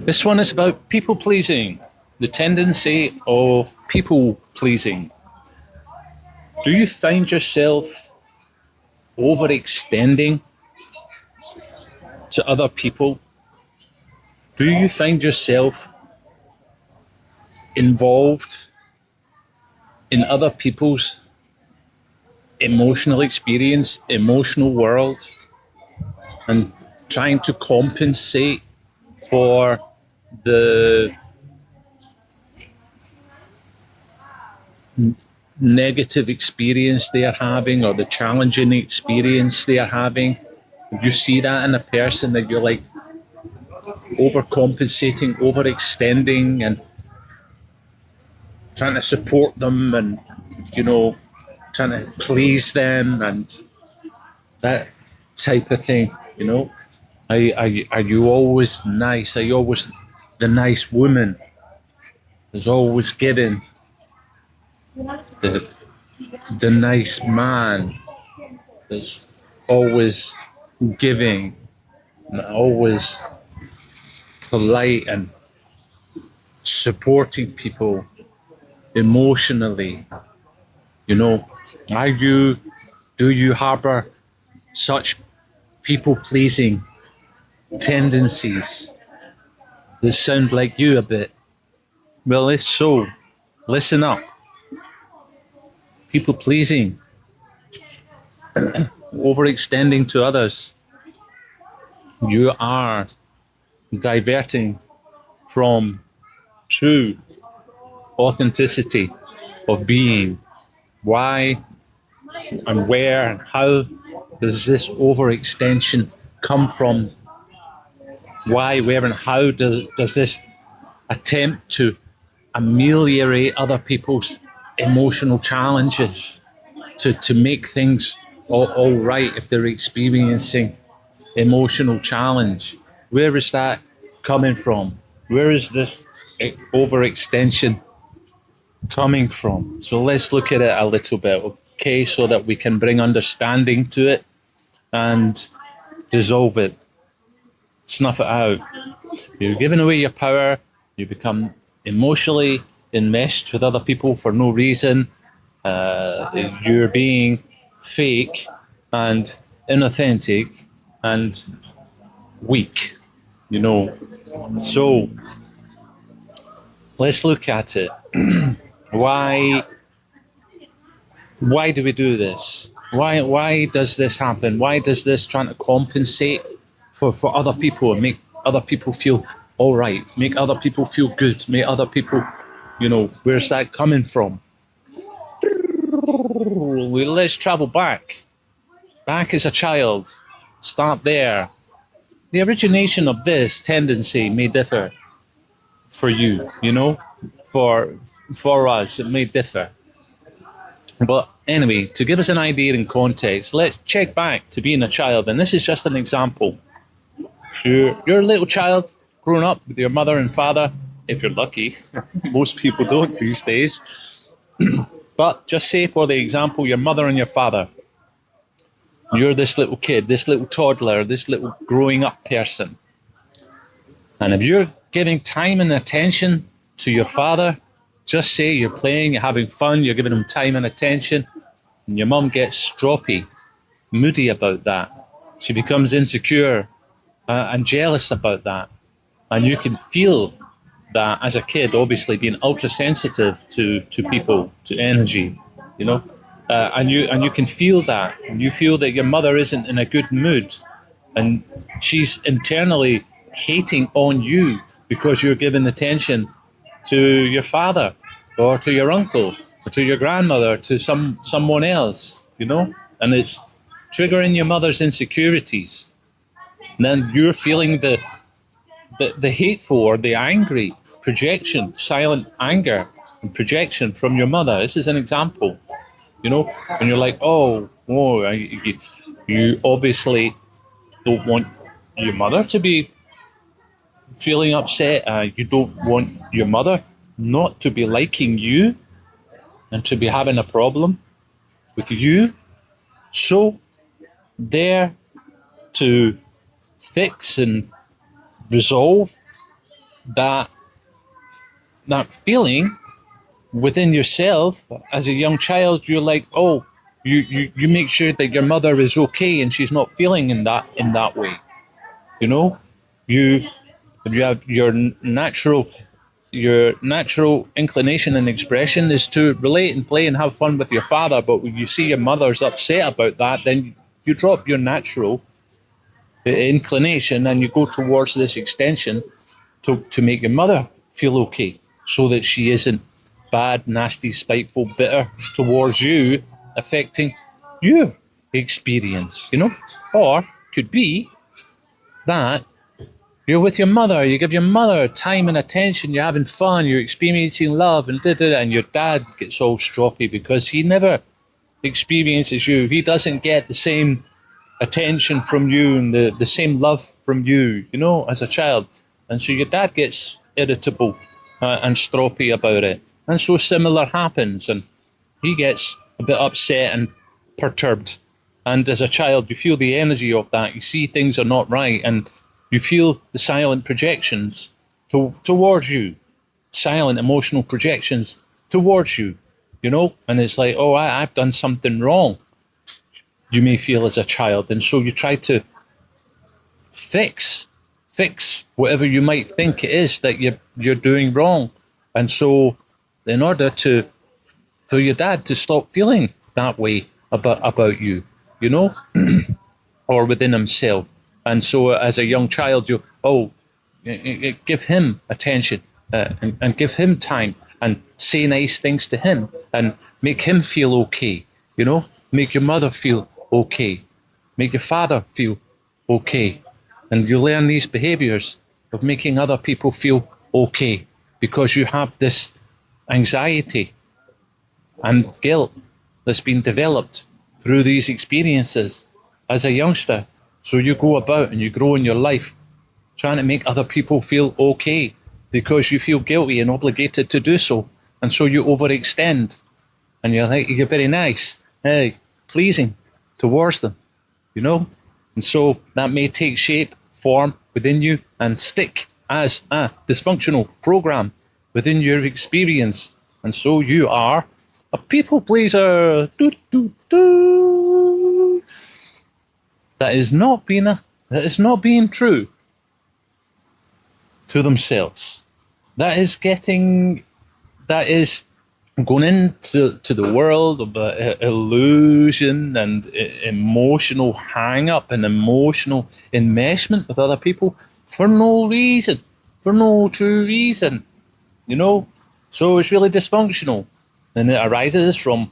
This one is about people pleasing, the tendency of people pleasing. Do you find yourself overextending to other people? Do you find yourself involved in other people's emotional experience, emotional world, and trying to compensate for the negative experience they are having or the challenging experience they are having? You see that in a person that you're like overcompensating, overextending, and trying to support them, and trying to please them, and that type of thing. Are you always nice? Are you always the nice woman? There's always giving. The nice man. There's always giving, and always polite and supporting people emotionally. Do you harbor such people-pleasing tendencies that sound like you a bit? Well, if so, listen up. People-pleasing, overextending to others, you are diverting from true authenticity of being. Why and where and how does this overextension come from? Why, where, and how does this attempt to ameliorate other people's emotional challenges, to make things all right if they're experiencing emotional challenge? Where is that coming from? Where is this overextension coming from? So let's look at it a little bit, okay, so that we can bring understanding to it and dissolve it, snuff it out. You're giving away your power, you become emotionally enmeshed with other people for no reason. You're being fake and inauthentic and weak, So let's look at it. Why do we do this? Why does this happen? Why does this trying to compensate for other people and make other people feel all right, make other people feel good, make other people, where's that coming from? Let's travel back as a child. Start there. The origination of this tendency may differ for you, for us, it may differ. But anyway, to give us an idea in context, let's check back to being a child. And this is just an example. You're a little child growing up with your mother and father, if you're lucky. Most people don't these days. But just say, for the example, your mother and your father. You're this little kid, this little toddler, this little growing up person. And if you're giving time and attention to your father, just say you're playing, you're having fun, you're giving him time and attention, and your mum gets stroppy, moody about that. She becomes insecure and jealous about that. And you can feel that as a kid, obviously being ultra sensitive to people, to energy, and you can feel that. And you feel that your mother isn't in a good mood, and she's internally hating on you because you're giving attention to your father or to your uncle or to your grandmother, to someone else, and it's triggering your mother's insecurities. And then you're feeling the hateful or the angry projection, silent anger and projection from your mother. This is an example, and you're like, you obviously don't want your mother to be feeling upset. You don't want your mother not to be liking you and to be having a problem with you. So there to fix and resolve that feeling within yourself as a young child. You're like, oh, you make sure that your mother is okay and she's not feeling in that way. You know, you have your natural inclination and expression is to relate and play and have fun with your father. But when you see your mother's upset about that, then you drop your natural inclination and you go towards this extension to make your mother feel okay, so that she isn't bad, nasty, spiteful, bitter towards you, affecting your experience, Or could be that you're with your mother, you give your mother time and attention, you're having fun, you're experiencing love, and your dad gets all stroppy because he never experiences you. He doesn't get the same attention from you and the same love from you, as a child. And so your dad gets irritable and stroppy about it. And so similar happens, and he gets a bit upset and perturbed. And as a child, you feel the energy of that. You see things are not right, and you feel the silent projections towards you, silent emotional projections towards you, and it's like, oh, I've done something wrong, you may feel as a child. And so you try to fix whatever you might think it is that you're doing wrong. And so in order for your dad to stop feeling that way about you, or within himself. And so as a young child, give him attention and give him time and say nice things to him and make him feel okay, make your mother feel okay, make your father feel okay. And you learn these behaviors of making other people feel okay because you have this anxiety and guilt that's been developed through these experiences as a youngster. So you go about and you grow in your life trying to make other people feel okay because you feel guilty and obligated to do so. And so you overextend and you're very nice, pleasing towards them, And so that may take shape, form within you and stick as a dysfunctional program within your experience. And so you are a people pleaser. That is not being true to themselves. That is going into the world of illusion and emotional hang-up and emotional enmeshment with other people for no reason, for no true reason, So it's really dysfunctional. And it arises from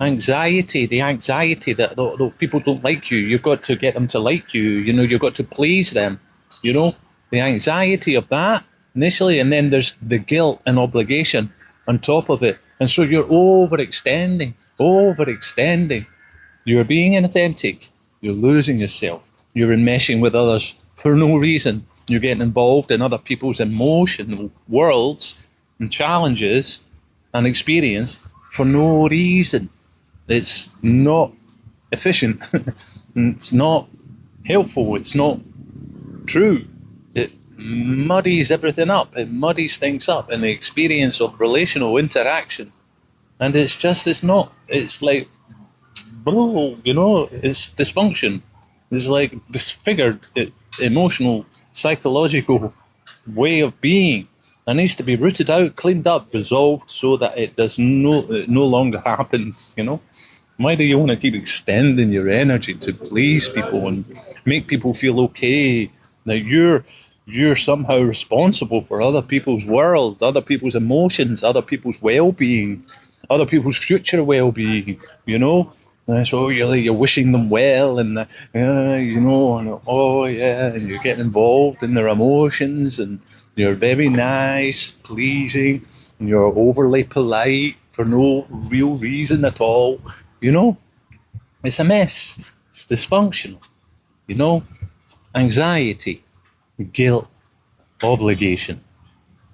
anxiety, the anxiety that people don't like you. You've got to get them to like you, you've got to please them, the anxiety of that initially. And then there's the guilt and obligation on top of it. And so you're overextending. You're being inauthentic. You're losing yourself. You're enmeshing with others for no reason. You're getting involved in other people's emotional worlds and challenges and experience for no reason. It's not efficient. It's not helpful. It's not true. It muddies everything up. It muddies things up in the experience of relational interaction. And it's like, it's dysfunction. It's like disfigured emotional, psychological way of being. That needs to be rooted out, cleaned up, resolved so that it no longer happens, Why do you want to keep extending your energy to please people and make people feel okay? That you're somehow responsible for other people's world, other people's emotions, other people's well-being, other people's future well-being, So you're wishing them well, and and you're getting involved in their emotions, and you're very nice, pleasing, and you're overly polite for no real reason at all, It's a mess. It's dysfunctional, Anxiety, guilt, obligation.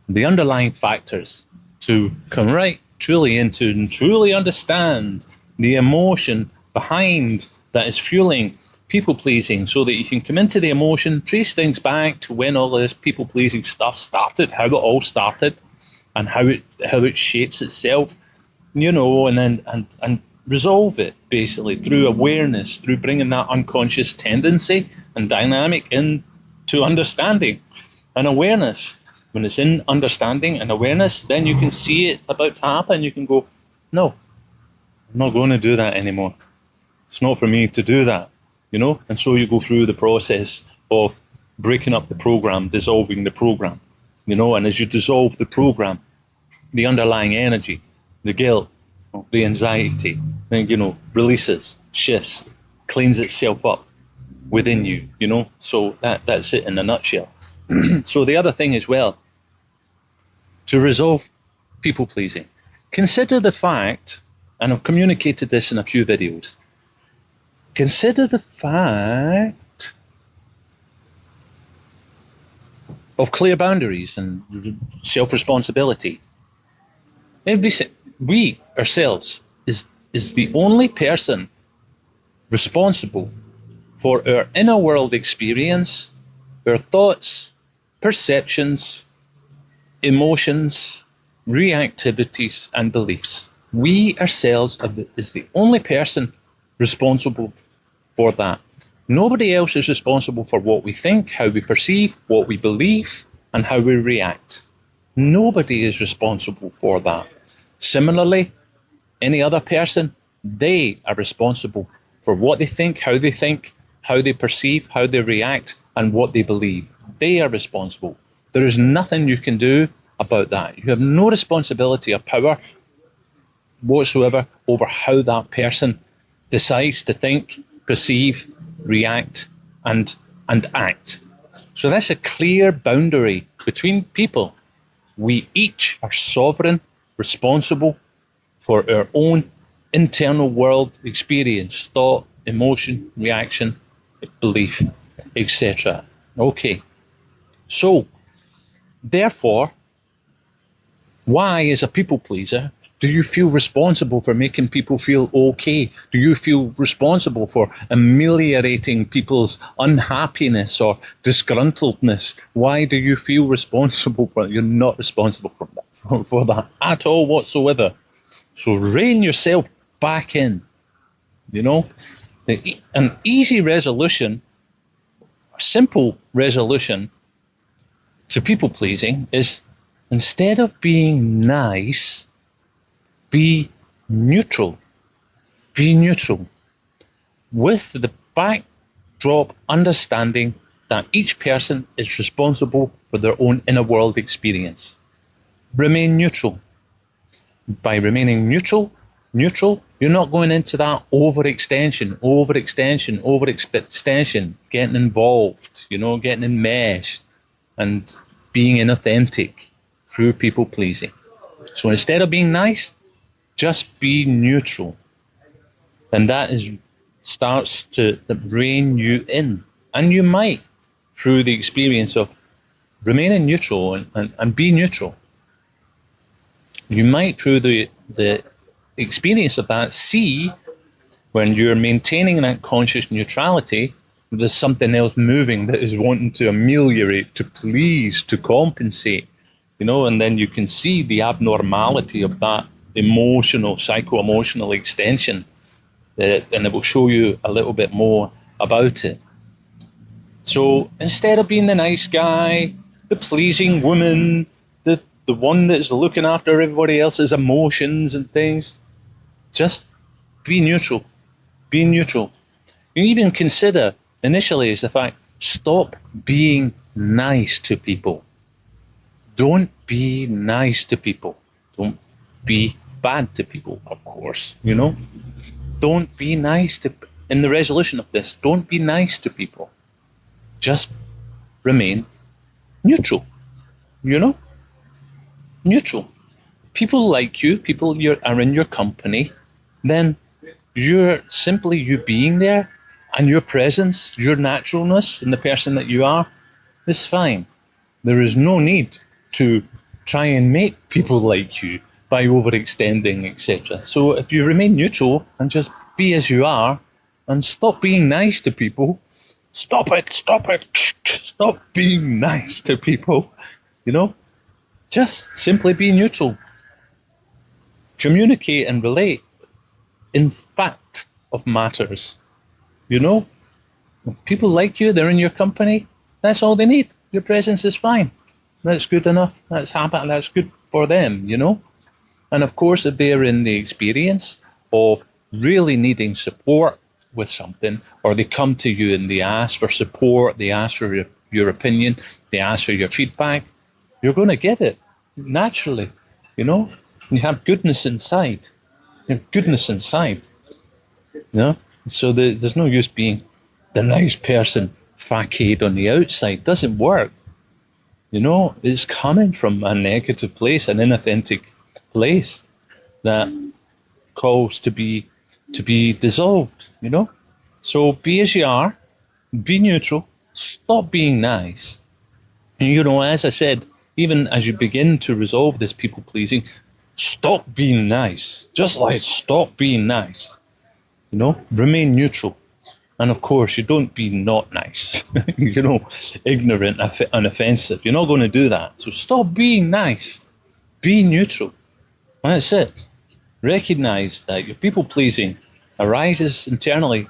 The underlying factors to come right truly into and truly understand the emotion behind that is fueling people pleasing, so that you can come into the emotion, trace things back to when all this people pleasing stuff started, how it all started, and how it shapes itself, and then and resolve it basically through awareness, through bringing that unconscious tendency and dynamic into understanding and awareness. When it's in understanding and awareness, then you can see it about to happen. You can go, no, I'm not going to do that anymore. It's not for me to do that, And so you go through the process of breaking up the program, dissolving the program, and as you dissolve the program, the underlying energy, the guilt, the anxiety, releases, shifts, cleans itself up within you, So that's it in a nutshell. So the other thing as well, to resolve people pleasing, consider the fact, and I've communicated this in a few videos, consider the fact of clear boundaries and self-responsibility. We ourselves is the only person responsible for our inner world experience, our thoughts, perceptions, emotions, reactivities, and beliefs. We ourselves is the only person responsible for that. Nobody else is responsible for what we think, how we perceive, what we believe, and how we react. Nobody is responsible for that. Similarly, any other person, they are responsible for what they think, how they perceive, how they react, and what they believe. They are responsible. There is nothing you can do about that. You have no responsibility or power whatsoever over how that person decides to think, perceive, react, and act. So that's a clear boundary between people. We each are sovereign, responsible for our own internal world experience, thought, emotion, reaction, belief, etc. Okay. So, therefore, why, as a people pleaser, do you feel responsible for making people feel okay? Do you feel responsible for ameliorating people's unhappiness or disgruntledness? Why do you feel responsible for that? You're not responsible for that at all whatsoever. So rein yourself back in, An easy resolution, a simple resolution to people pleasing is, instead of being nice, be neutral. Be neutral. With the backdrop understanding that each person is responsible for their own inner world experience. Remain neutral. By remaining neutral, you're not going into that overextension, getting involved, getting enmeshed and being inauthentic through people pleasing. So instead of being nice, just be neutral. And that starts to rein you in. And you might, through the experience of remaining neutral and be neutral, you might, through the experience of that, see when you're maintaining that conscious neutrality, there's something else moving that is wanting to ameliorate, to please, to compensate, and then you can see the abnormality of that psycho-emotional extension, and it will show you a little bit more about it. So instead of being the nice guy, the pleasing woman, the one that's looking after everybody else's emotions and things, just be neutral. Be neutral. You even consider initially is the fact, stop being nice to people. Don't be nice to people. Don't be bad to people, of course, Don't be nice to, in the resolution of this, don't be nice to people. Just remain neutral, Neutral. People like you, people are in your company, then you're simply you being there and your presence, your naturalness and the person that you are is fine. There is no need to try and make people like you by overextending, etc. So if you remain neutral and just be as you are, and stop being nice to people. Stop it, stop it, stop being nice to people, you know? Just simply be neutral. Communicate and relate in fact of matters, you know? When people like you, they're in your company, that's all they need. Your presence is fine. That's good enough. That's happy. That's good for them, you know? And of course, if they're in the experience of really needing support with something, or they come to you and they ask for support, they ask for your opinion, they ask for your feedback, you're going to get it naturally, you know? You have goodness inside. You have goodness inside, you know? So there's no use being the nice person facade on the outside. Doesn't work. You know, it's coming from a negative place, an inauthentic place that calls to be dissolved, you know? So be as you are, be neutral, stop being nice. And, you know, as I said, even as you begin to resolve this people pleasing, stop being nice. Just like stop being nice. You know, remain neutral. And of course, you don't be not nice, you know, ignorant and offensive. You're not going to do that. So stop being nice. Be neutral. And that's it. Recognize that your people pleasing arises internally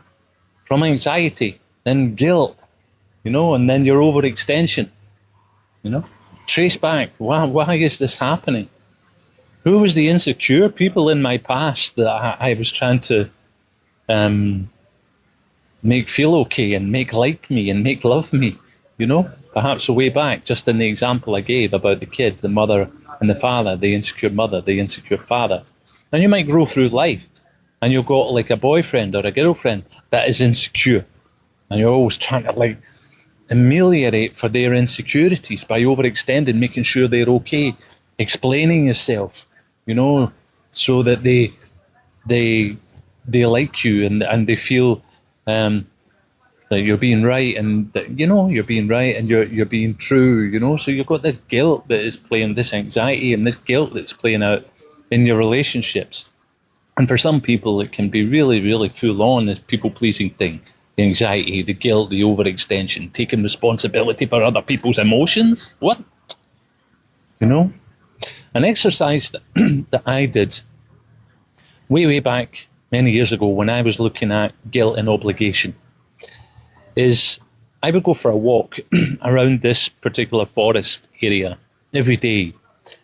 from anxiety, then guilt, you know, and then your overextension, you know. Trace back, why is this happening? Who was the insecure people in my past that I was trying to make feel okay and make like me and make love me, you know? Perhaps a way back, just in the example I gave about the kid, the mother and the father, the insecure mother, the insecure father. And you might grow through life and you've got like a boyfriend or a girlfriend that is insecure. And you're always trying to like ameliorate for their insecurities by overextending, making sure they're okay, explaining yourself, you know, so that they like you and they feel that you're being right and that, you know, you're being right and you're being true, you know. So you've got this guilt that is playing, this anxiety and this guilt that's playing out in your relationships. And for some people, it can be really, really full on, this people-pleasing thing. The anxiety, the guilt, the overextension, taking responsibility for other people's emotions. What? You know? An exercise that, that I did way back many years ago when I was looking at guilt and obligation is I would go for a walk around this particular forest area every day.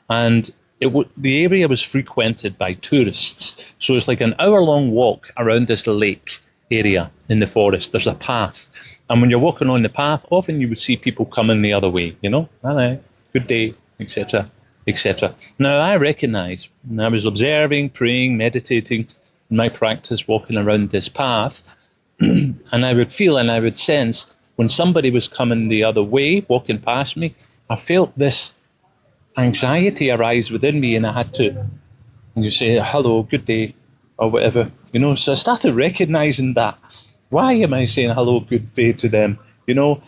And the area was frequented by tourists. So it's like an hour-long walk around this lake area in the forest. There's a path. And when you're walking on the path, often you would see people coming the other way, you know, hello, good day, etc., etc. Now, I recognize, and I was observing, praying, meditating in my practice, walking around this path, and I would feel and I would sense when somebody was coming the other way, walking past me, I felt this anxiety arise within me, and I had to, and you say, hello, good day, or whatever, you know. So I started recognizing that. Why am I saying hello, good day to them? You know,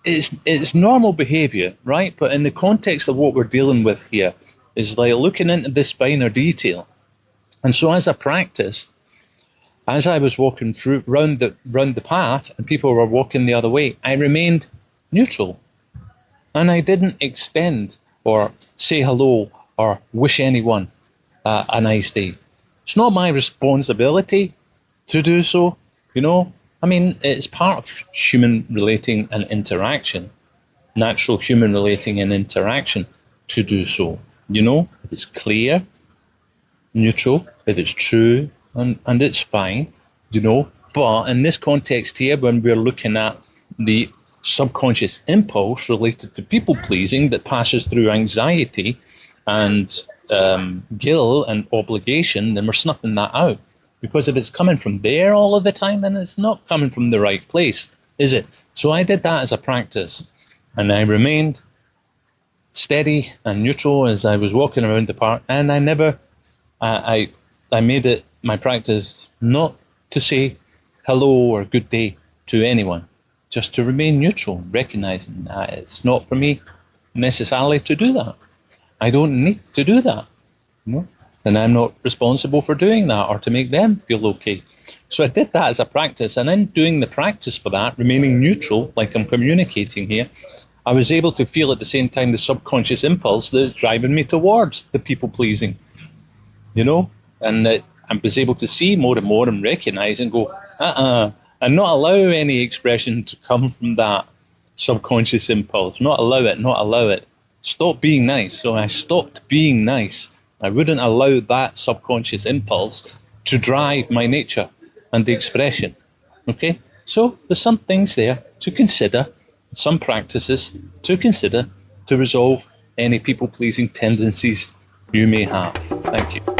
it's normal behavior, right? But in the context of what we're dealing with here is like looking into this finer detail. And so as a practice, as I was walking through round the path and people were walking the other way, I remained neutral. And I didn't extend or say hello or wish anyone a nice day. It's not my responsibility to do so, you know. I mean, it's part of human relating and interaction, natural human relating and interaction to do so, you know. If it's clear, neutral, if it's true, and it's fine, you know. But in this context here, when we're looking at the subconscious impulse related to people pleasing that passes through anxiety and guilt and obligation, then we're snuffing that out. Because if it's coming from there all of the time, then it's not coming from the right place, is it? So I did that as a practice, and I remained steady and neutral as I was walking around the park, and I never, I made it my practice not to say hello or good day to anyone, just to remain neutral, recognizing that it's not for me necessarily to do that. I don't need to do that, you know? And I'm not responsible for doing that or to make them feel okay. So I did that as a practice, and in doing the practice for that, remaining neutral, like I'm communicating here, I was able to feel at the same time the subconscious impulse that's driving me towards the people pleasing, you know, and I was able to see more and more and recognize and go, and not allow any expression to come from that subconscious impulse. Not allow it, not allow it. Stop being nice. So I stopped being nice. I wouldn't allow that subconscious impulse to drive my nature and the expression. Okay? So there's some things there to consider, some practices to consider to resolve any people-pleasing tendencies you may have. Thank you.